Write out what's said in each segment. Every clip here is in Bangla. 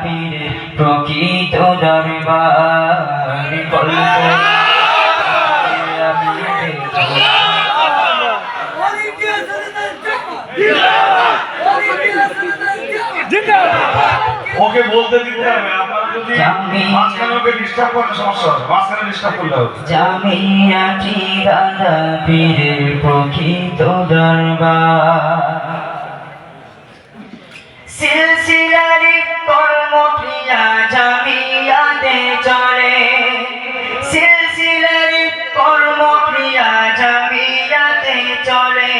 পীর প্রকৃত দরবার ওকে বলতে দিতে হবে। আপনারা যদি মাঝখানে ওকে ডিস্টার্ব করেন সমস্যা হবে, মাঝখানে ডিস্টার্ব করলে হবে। জামিয়াটি দাদা পীরের প্রকৃত দরবার সিলসিলারি কর্মক্রিয়া জামিয়াতে চলে সিলসিলারি কর্মক্রিয়া জামিয়াতে চলে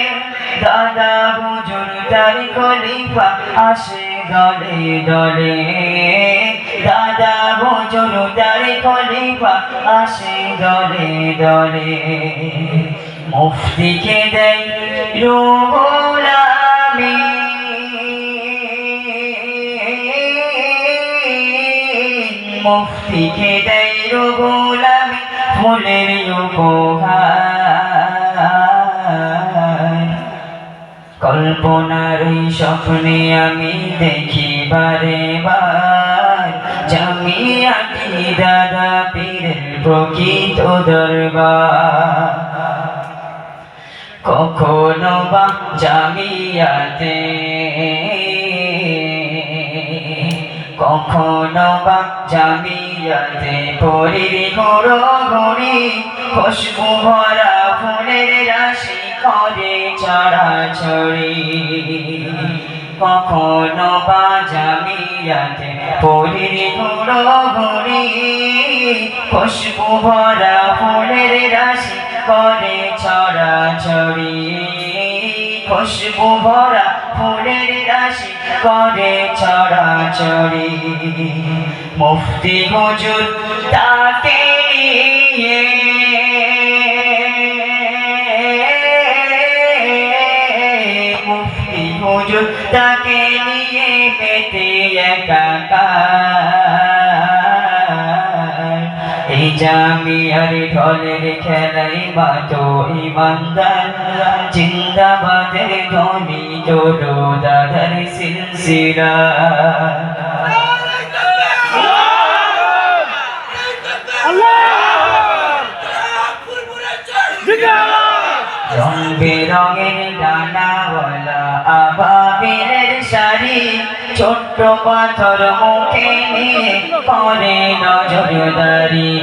দাদা হুজুর তার খলিফা আসে দলে দলে দাদা হুজুর তার খলিফা আসে দলে দলে মুফতিকে দেয় রুহুল আমিন মুফতিকে দেয় রুহুল আমিন ফুলের উপহার কল্পনার স্বপ্নে আমি দেখি বারে বার জামিয়াটি দাদা পীরের প্রকৃত দরবার কখনো বা জামিয়াতে কখনো বা জামিয়াতে পরির ঘোড়ি খুশবু ভরা ফুলের রাশি করে চড়াচড়ি কখনো বা জামিয়াতে পরির ঘোড়ি খুশবু ভরা ফুলের রাশি করে চড়াচড়ি খুশবু ভরা ফুলের রাশি করে চড়াচড়ি মুফতি হুজুর তাকে নিয়ে মুফতি হুজুর তাকে নিয়ে পেতে একাকার এই জামিয়ার ঢলের খেলাই মাতো ইমানদার জিন্দাবাদের ধ্বনি তোলো দাদার সিলসিলা রং বেরঙের ডানাওয়ালা আবাবিলের শাড়ি ছোট্ট পাথর মুখে নিয়ে করে নজরদারি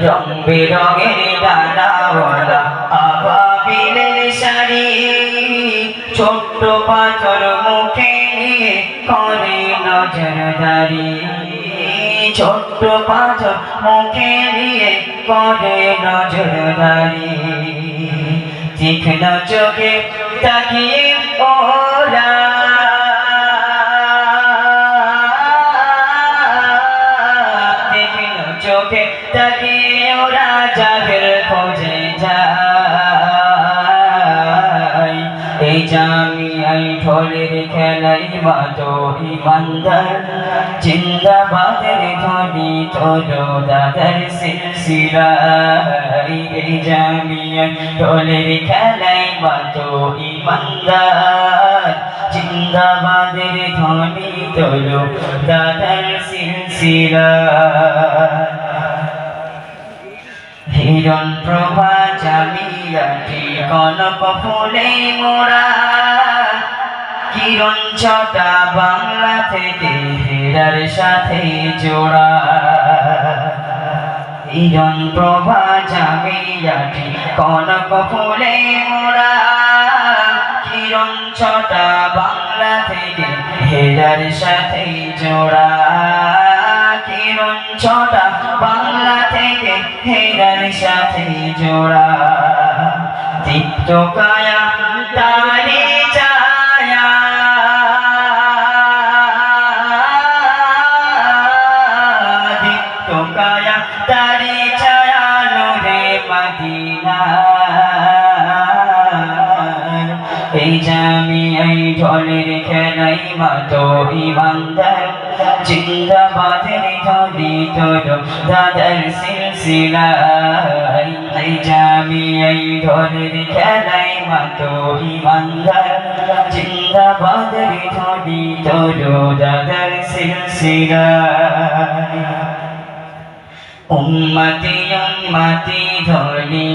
রং বেরঙের ডানাওয়ালা আবাবিলের শাড়ি ছোট্ট পাথর মুখে নিয়ে করে নজরদারি ছোট্ট পাথর মুখে নিয়ে করে নজরদারি তীক্ষ্ণ চোখে তাকিয়ে ওরা তীক্ষ্ণ চোখে তাকিয়ে ওরা যাদের খোঁজে যায় এই জামিয়াই ঢোলের খেলাই মাতো ইমানদার জিন্দাবাদের ধ্বনি তোলো দাদার সিলসিলা এই জামিয়াই ঢোলের খেলাই মাতো ইমানদার জিন্দাবাদের ধ্বনি তোলো দাদার সিলসিলা হিরণ প্রভা জামিয়াটি কনক ফুলে মোড়া কিরণ ছটা বাংলা থেকে হেরার সাথে জোড়া হিরণ প্রভা জামিয়াটি কনক ফুলে মোড়া কিরণ ছটা বাংলা থেকে হেরার সাথে জোড়া কিরণ ছটা বাংলা থেকে হেরার সাথে জোড়া দীপ্ত কায়া তারে ছায়া দীপ্ত কায়া তারে ছায়া নূরে মদিনা এই জামিয়াই ঢোলের খেলাই মাতো ইমানদার জিন্দাবাদের ধ্বনি তোলো দাদার সিলসিলা এই জামিয়াই ঢোলের খেলাই মাতো ইমানদার জিন্দাবাদের ধ্বনি তোলো দাদার সিলসিলায় উম্মতি উম্মতি ধ্বনি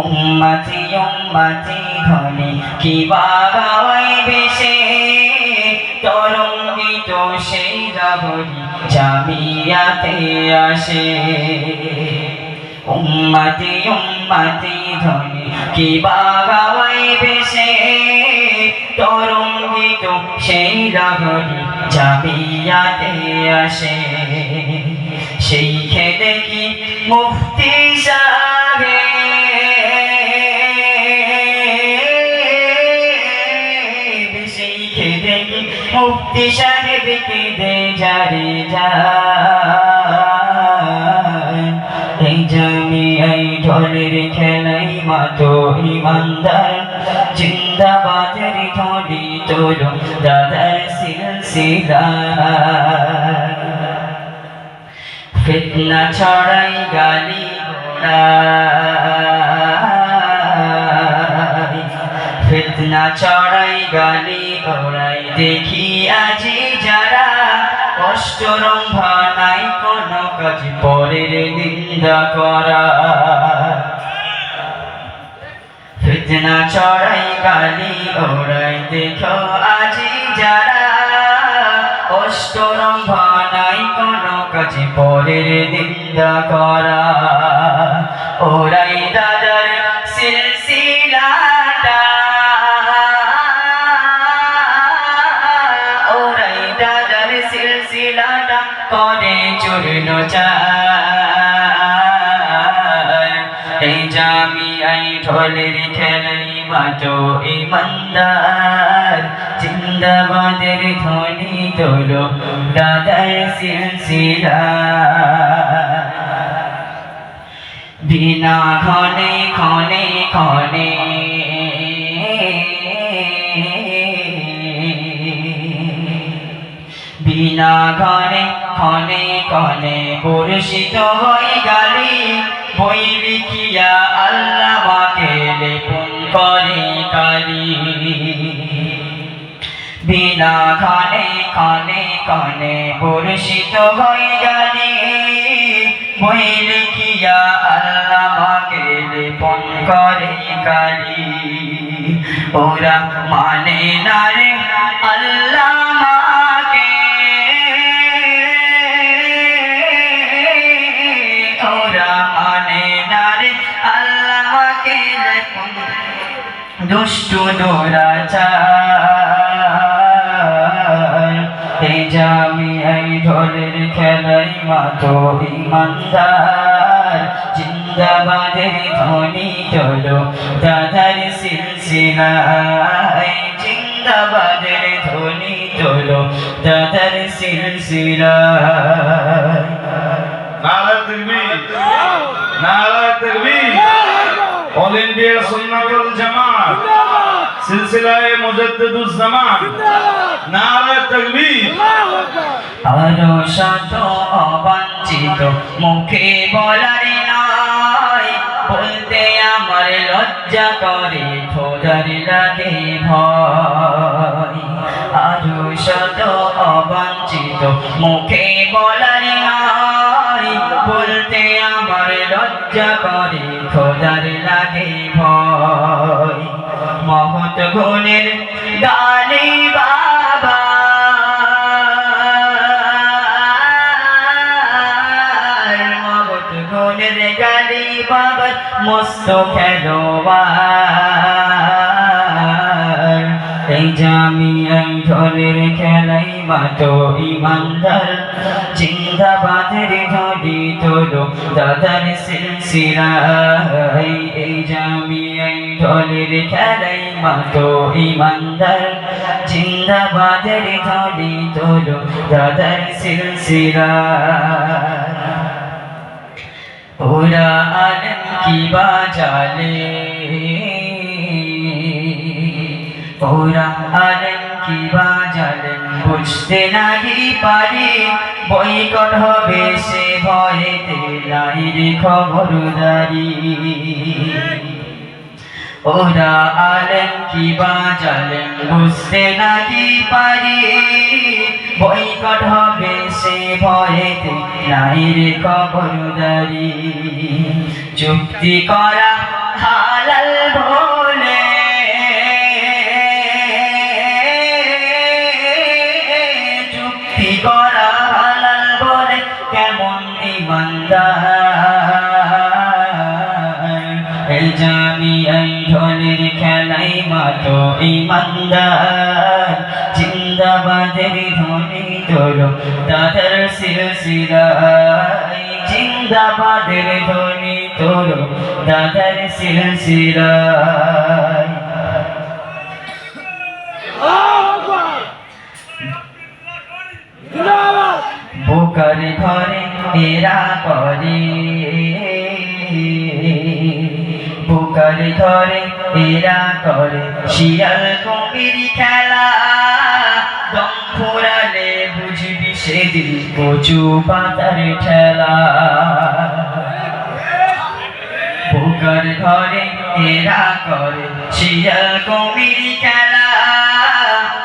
উম্মতি উম্মতি ধ্বনি কি বাগাওয়াই বেশে তরঙ্গিত সেই রাবণী জামিয়াতে আসে উম্মতি উম্মতি ধ্বনি কি বাগাওয়াই বেশে তরঙ্গিত সেই রাবণী জামিয়াতে আসে সেই খেতে কি মুফতি সাহেব সেই খেতে কি মুফতি সাহেব কে দে যারে যায় এই জামিয়ায় ঢোলের খেলাই মাতো ইমানদার জিন্দাবাদের ধ্বনি তোলো দাদার সিলসিলায় ফিতনা ছড়াই গালি গোড়াই ফিতনা ছড়াই গালি গোড়াই দেখি আজি যারা কষ্ট রম্ভা নাই কোনো কাজ পরের নিন্দা করা ফিতনা ছড়াই গালি ওড়াই দেখো আজি যারা কষ্ট রম্ভা নাই কোনো কাজে পরের নিন্দা করা ওরাই দাদার সিলসিলাটা ওরাই দাদার সিলসিলাটা করে চূর্ণ চায় এই জামিয়ায় ঢোলের খেলাই মাতো ইমানদার জিন্দাবাদের ধ্বনি তোলো দাদার সিলসিলায় বিনা ক্ষণে ক্ষণে ক্ষণে বিনা ক্ষণে ক্ষণে ক্ষণে বর্ষিত হয়ে গালি বই লিখিয়া আল্লাহকে লেপন করে কালি বিনা ক্ষণে ক্ষণে ক্ষণে বর্ষিত হয়ে গালি বই লিখিয়া আল্লাহকে লেপন করে কালি ওরা মানে না রে আল্লাহ দুষ্টু দুরাচার এই জামিয়ায় ঢোলের খেলাই মাতো ইমানদার জিন্দাবাদের ধ্বনি তোলো দাদার সিলসিলায় জিন্দাবাদের ধ্বনি তোলো দাদার সিলসিলায় নারা তাকবীর নারা তাকবীর অল ইন্ডিয়া সুন্নাতুল জামাত সিলসিলায়ে মুজাদ্দিদুজ জামান নারা তাকবীর আরো শত অবাঞ্ছিত মুখে বলার নয় বলতে আমার লজ্জা করে খোদার লাগে ভয় আরো শত অবাঞ্ছিত মুখে বলার নয় বলতে আমার লজ্জা করে খোদার লাগে ভয় মহৎ গুণের গালি বাবা মহৎ গুণের গালি বাবার মস্ত খেলোয়াড় এই জামিয়ায় ঢোলের খেলাই মাতো ইমানদার জিন্দাবাদের ধ্বনি তোলো দাদার সিলসিলায় এই জামিয়ায় ঢোলের খেলাই মাতো ইমানদার জিন্দাবাদের ধ্বনি তোলো দাদার সিলসিলায় ওরা আলেম কি বাজালে ওরা আলেম কি বাজালেন বুঝতে নাহি পারি বৈকট হবে সে ভয়েতে নাই রে খবরদারি ওরা আলেম কি বাজালেন বুঝতে নাকি পারি, বয়কট হবে সে ভয়েতে নাই রে খবরদারি। চুক্তি করা হালাল বলে চুক্তি করা হালাল বলে কেমন ইমানদার, এই জামিয়াই ঢোলের খেলাই মাতো ইমানদার। জিন্দাবাদের ধ্বনি তোলো দাদার সিলসিলায়, জিন্দাবাদের ধ্বনি তোলো দাদার সিলসিলায়। বোকার ঘরে এরা করে, বোকার ঘরে এরা করে শিয়াল কুমির খেলা, দম ফুরালে বুঝবি সেদিন কচু পাতার ঠেলা। বোকার ঘরে এরা করে শিয়াল কুমির খেলা,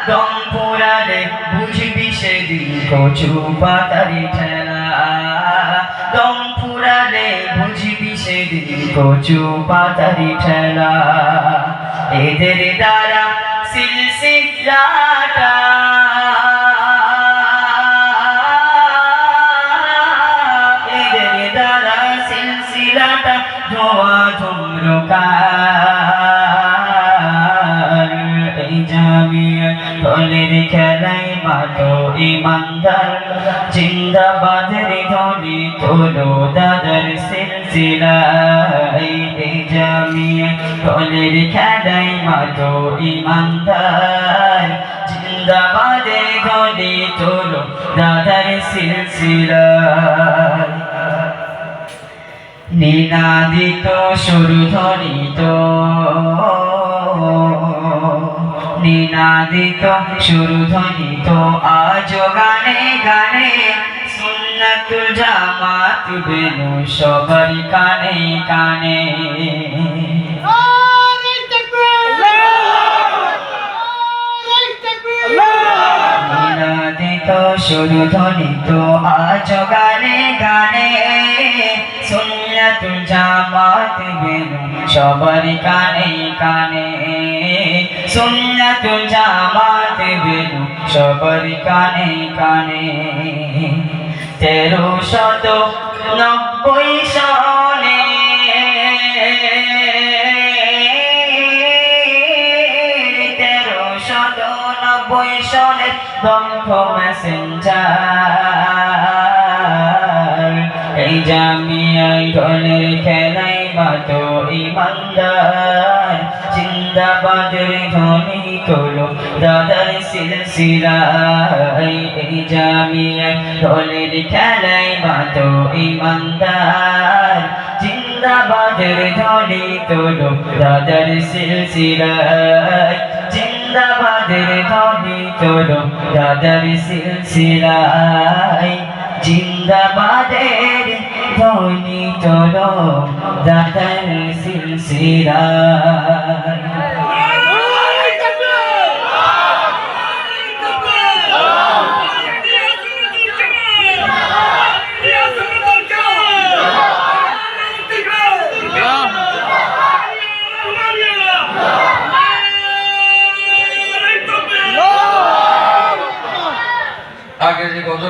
দম ফুরালে বুঝবি সেদিন কচু পাতার ঠেলা। দম ফুরালে বুঝবি সেদিন কচু পাতার ঠেলা। এদের দ্বারা সিলসিলাটা এদের দ্বারা সিলসিলাটা ধোয়া ধুম্রকার, এই জামিয়া ঢোলের খেলায় মাতো ইমানদার। জিন্দাবাদের ধ্বনি তোলো দাদার সিলসিলায়, এই জামিয়া ঢোলের খেলায় মাতো ইমানদার। জিন্দাবাদের ধ্বনি তোলো দাদার সিলসিলায়। নিনাদিত সুরধ্বনিত, নিনাদিত সুরধ্বনিত আজ গানে গানে, সুন্নাতুল জামাত বেনু সবার কানে কানে। নিনাদিত সুরধ্বনিত আজ গানে গানে, সুন্নাতুল জামাত বেনু সবার কানে কানে। সুন্নাতুল জামাত বেনু সবার কানে কানে। 1390 সনে 1390 সনে দম্ভ মেসেঞ্জার, এই জামিয়াই ঢোলের খেলায় মাতো ইমানদার। জিন্দাবাদের ধ্বনি তোলো দাদার সিলসিলায়, এই জামিয়াই ঢোলের খেলায় মাতো ইমানদার। জিন্দাবাদের ধ্বনি তোলো দাদার সিলসিলায়, জিন্দাবাদের ধ্বনি তোলো দাদার সিলসিলায়। জিন্দাবাদের ধ্বনি তোলো দাদার সিলসিলায়। আগে যে গজল